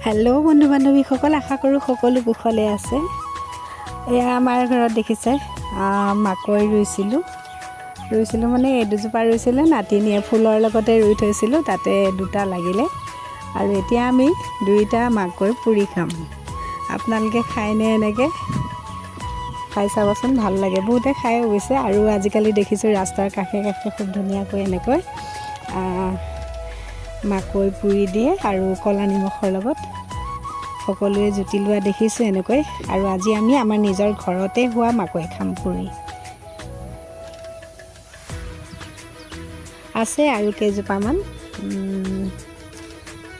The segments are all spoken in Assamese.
হেল্ল' বন্ধু বান্ধৱীসকল, আশা কৰোঁ সকলো কুশলে আছে। এয়া আমাৰ ঘৰত দেখিছে মাকৈ ৰুইছিলোঁ মানে এই দুজোপা ৰুইছিলোঁ, নাতিনীয়ে ফুলৰ লগতে ৰুই থৈছিলোঁ, তাতে দুটা লাগিলে আৰু এতিয়া আমি দুইটা মাকৈ পুৰি খাম। আপোনালোকে খায়নে? এনেকৈ খাই চাবচোন, ভাল লাগে। বহুতে খাই অৱশ্যে, আৰু আজিকালি দেখিছোঁ ৰাস্তাৰ কাষে কাষে খুব ধুনীয়াকৈ এনেকৈ মাকৈ পুৰি দিয়ে আৰু ক'লা নিমখৰ লগত সকলোৱে জুতি লোৱা দেখিছোঁ এনেকৈ। আৰু আজি আমি আমাৰ নিজৰ ঘৰতে হোৱা মাকৈ খাম পুৰি। আছে আৰু কেইজোপামান,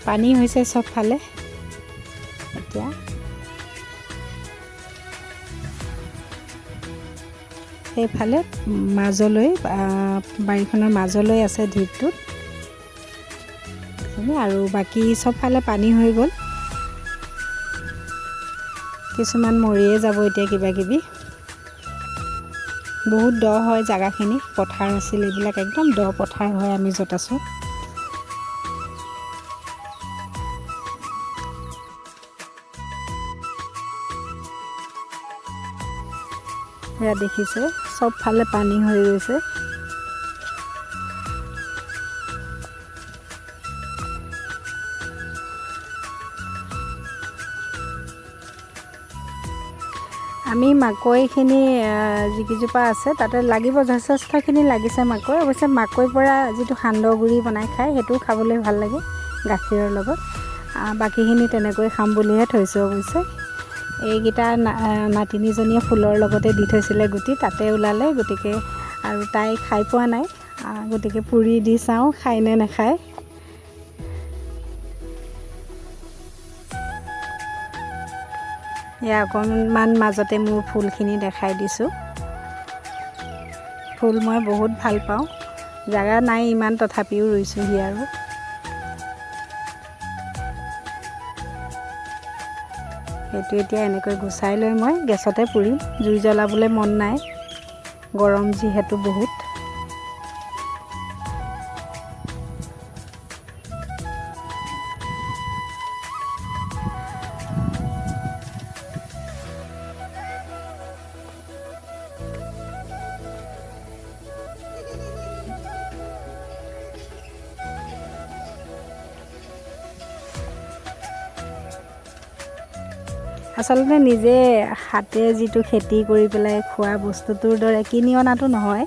পানী হৈছে চবফালে। এতিয়া সেইফালে মাজলৈ, বাৰীখনৰ মাজলৈ আছে ঢিপটোত, আৰু বাকী চবফালে পানী হৈ গ'ল। কিছুমান মৰিয়ে যাব এতিয়া, কিবা কিবি। বহুত দ হয় জেগাখিনি, পথাৰ আছিল এইবিলাক, একদম দ পথাৰ হয় আমি য'ত আছোঁ। এয়া দেখিছে চবফালে পানী হৈ গৈছে। আমি মাকৈখিনি যিকেইজোপা আছে তাতে লাগিব, যথেষ্টখিনি লাগিছে মাকৈ। অৱশ্যে মাকৈৰ পৰা যিটো সান্দহ গুড়ি বনাই খায় সেইটোও খাবলৈ ভাল লাগে গাখীৰৰ লগত। বাকীখিনি তেনেকৈ খাম বুলিহে থৈছোঁ। অৱশ্যে এইকেইটা নাতিনীজনীয়ে ফুলৰ লগতে দি থৈছিলে গুটি, তাতে ওলালে, গতিকে আৰু তাই খাই পোৱা নাই, গতিকে পুৰি দি চাওঁ খায়নে নাখায়। এয়া অকণমান মাজতে মোৰ ফুলখিনি দেখাই দিছোঁ। ফুল মই বহুত ভাল পাওঁ, জেগা নাই ইমান, তথাপিও ৰুইছোঁহি। আৰু সেইটো এতিয়া এনেকৈ গুচাই লৈ মই গেছতে পুৰিম। জুই জ্বলাবলৈ মন নাই, গৰম যিহেতু বহুত। আচলতে নিজে হাতে যিটো খেতি কৰি পেলাই খোৱা বস্তুটোৰ দৰে কিনি অনাটো নহয়,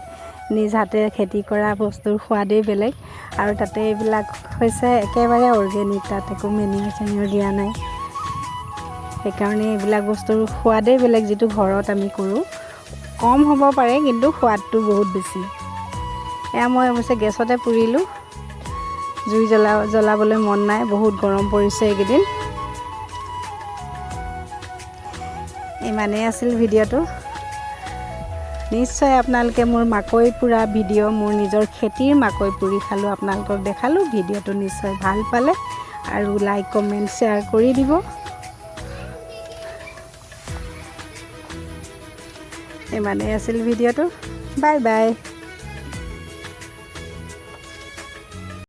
নিজ হাতে খেতি কৰা বস্তুৰ সোৱাদেই বেলেগ। আৰু তাতে এইবিলাক হৈছে একেবাৰে অৰ্গেনিক, তাত একো মেনিয়ৰ চেনিয়ৰ দিয়া নাই। সেইকাৰণে এইবিলাক বস্তুৰ সোৱাদেই বেলেগ। যিটো ঘৰত আমি কৰোঁ, কম হ'ব পাৰে কিন্তু সোৱাদটো বহুত বেছি। এয়া মই অৱশ্যে গেছতে পুৰিলোঁ, জুই জ্বলাবলৈ মন নাই, বহুত গৰম পৰিছে এইকেইদিন। ইমানেই আছিল ভিডিঅ'টো। নিশ্চয় আপোনালোকে মোৰ মাকৈ পুৰা ভিডিঅ', মোৰ নিজৰ খেতিৰ মাকৈ পুৰি খালোঁ, আপোনালোকক দেখালোঁ। ভিডিঅ'টো নিশ্চয় ভাল পালে আৰু লাইক কমেণ্ট শ্বেয়াৰ কৰি দিব। ইমানেই আছিল ভিডিঅ'টো। Bye bye.